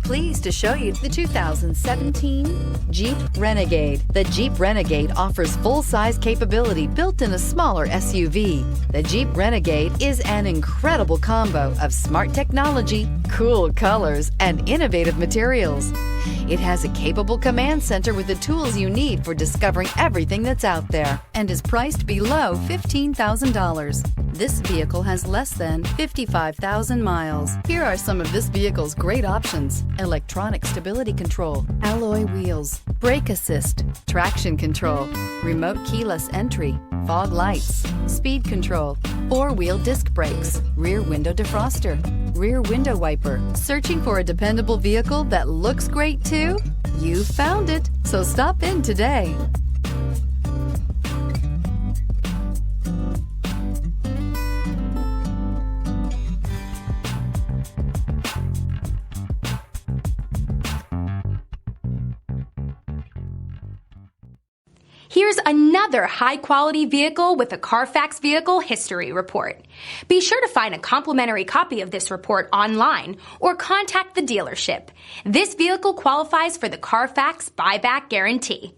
pleased to show you the 2017 Jeep Renegade. The Jeep Renegade offers full-size capability built in a smaller SUV. The Jeep Renegade is an incredible combo of smart technology, cool colors, and innovative materials. It has a capable command center with the tools you need for discovering everything that's out there and is priced below $15,000. This vehicle has less than 55,000 miles. Here are some of this vehicle's great options: electronic stability control, alloy wheels, brake assist, traction control, remote keyless entry, fog lights, speed control, four-wheel disc brakes, rear window defroster, rear window wiper. Searching for a dependable vehicle that looks great too? You found it, so stop in today. Here's another high-quality vehicle with a Carfax Vehicle History Report. Be sure to find a complimentary copy of this report online or contact the dealership. This vehicle qualifies for the Carfax Buyback Guarantee.